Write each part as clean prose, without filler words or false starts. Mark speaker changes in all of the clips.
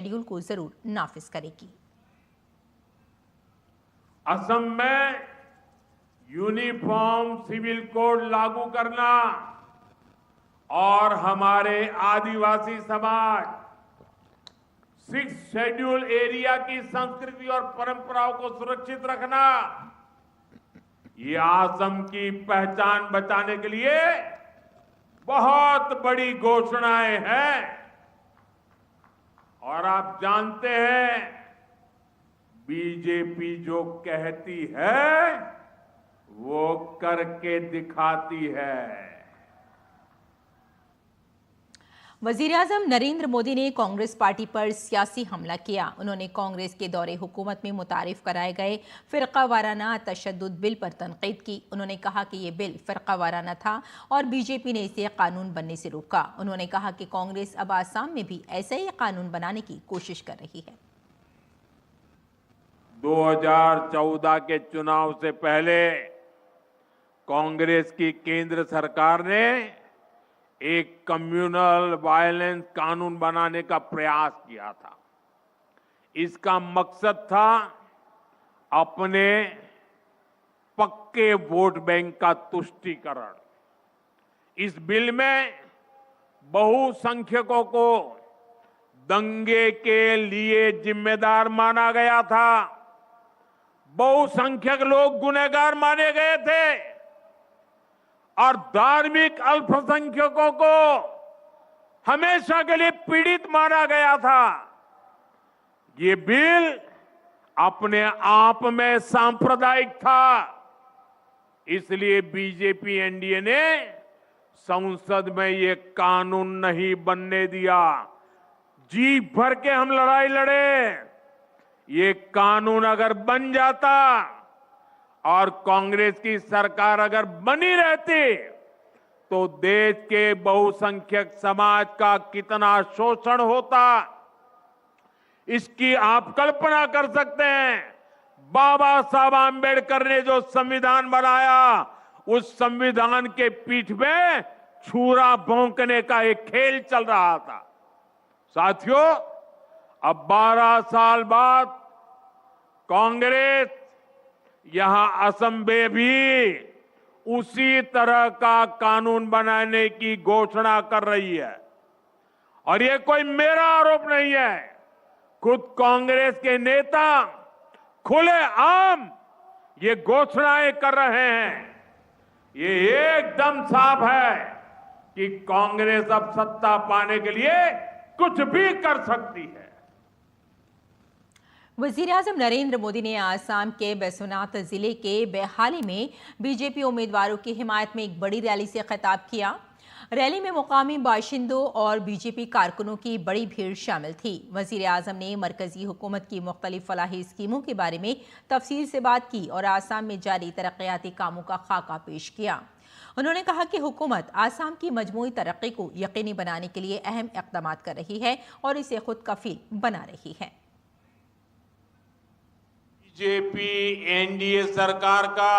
Speaker 1: Schedule को जरूर नाफिज करेगी।
Speaker 2: असम में यूनिफॉर्म सिविल कोड लागू करना और हमारे आदिवासी समाज 6 शेड्यूल एरिया की संस्कृति और परंपराओं को सुरक्षित रखना, ये असम की पहचान बचाने के लिए बहुत बड़ी घोषणाएं हैं। और आप जानते हैं, बीजेपी जो कहती है वो करके दिखाती है।
Speaker 1: वजीर-ए-आज़म नरेंद्र मोदी ने कांग्रेस पार्टी पर सियासी हमला किया। उन्होंने कांग्रेस के दौरे हुकूमत में मुतारिफ कराए गए फिरका वाराना तशद्दुद बिल पर तनकीद की। उन्होंने कहा कि ये बिल फिरका वाराना था और बीजेपी ने इसे कानून बनने से रोका। उन्होंने कहा कि कांग्रेस अब आसाम में भी ऐसा ही कानून बनाने की कोशिश कर रही है।
Speaker 2: 2014 के चुनाव से पहले कांग्रेस की केंद्र सरकार ने एक कम्युनल वायलेंस कानून बनाने का प्रयास किया था। इसका मकसद था अपने पक्के वोट बैंक का तुष्टीकरण। इस बिल में बहुसंख्यकों को दंगे के लिए जिम्मेदार माना गया था। बहुसंख्यक लोग गुनहगार माने गए थे और धार्मिक अल्पसंख्यकों को हमेशा के लिए पीड़ित माना गया था। ये बिल अपने आप में सांप्रदायिक था, इसलिए बीजेपी एनडीए ने संसद में ये कानून नहीं बनने दिया। जी भर के हम लड़ाई लड़े। ये कानून अगर बन जाता और कांग्रेस की सरकार अगर बनी रहती तो देश के बहुसंख्यक समाज का कितना शोषण होता, इसकी आप कल्पना कर सकते हैं। बाबा साहब आंबेडकर ने जो संविधान बनाया, उस संविधान के पीठ में छुरा भोंकने का एक खेल चल रहा था। साथियों, अब 12 साल बाद कांग्रेस यहां असम में भी उसी तरह का कानून बनाने की घोषणा कर रही है। और ये कोई मेरा आरोप नहीं है, खुद कांग्रेस के नेता खुलेआम ये घोषणाएं कर रहे हैं। ये एकदम साफ है कि कांग्रेस अब सत्ता पाने के लिए कुछ भी कर सकती है।
Speaker 1: वजीर-ए-आज़म नरेंद्र मोदी ने आसाम के बिस्वनाथ जिले के बेहाली में बीजेपी उम्मीदवारों की हिमायत में एक बड़ी रैली से खिताब किया। रैली में मुकामी बाशिंदों और बीजेपी कारकुनों की बड़ी भीड़ शामिल थी। वजीर-ए-आज़म ने मरकजी हुकूमत की मुख्तलिफ फलाही स्कीमों के बारे में तफसील से बात की और आसाम में जारी तरक्याती कामों का खाका पेश किया। उन्होंने कहा कि हुकूमत आसाम की मजमूई तरक्की को यकीनी बनाने के लिए अहम इक़दाम कर रही है और इसे खुद कफील बना रही है।
Speaker 2: बीजेपी एनडीए सरकार का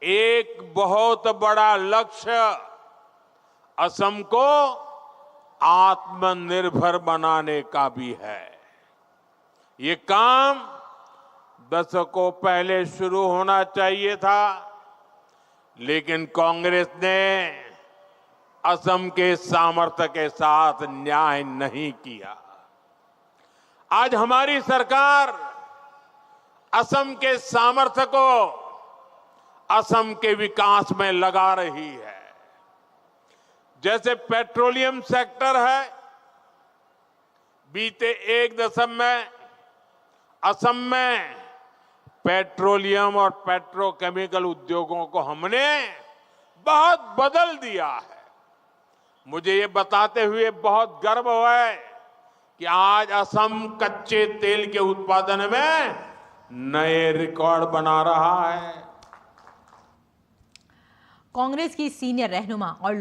Speaker 2: एक बहुत बड़ा लक्ष्य असम को आत्मनिर्भर बनाने का भी है। ये काम दशकों पहले शुरू होना चाहिए था, लेकिन कांग्रेस ने असम के सामर्थ्य के साथ न्याय नहीं किया। आज हमारी सरकार असम के सामर्थ्य को असम के विकास में लगा रही है। जैसे पेट्रोलियम सेक्टर है, बीते एक दशक में असम में पेट्रोलियम और पेट्रोकेमिकल उद्योगों को हमने बहुत बदल दिया है। मुझे ये बताते हुए बहुत गर्व है कि आज असम कच्चे तेल के उत्पादन में नए रिकॉर्ड बना रहा है।
Speaker 1: कांग्रेस की सीनियर रहनुमा और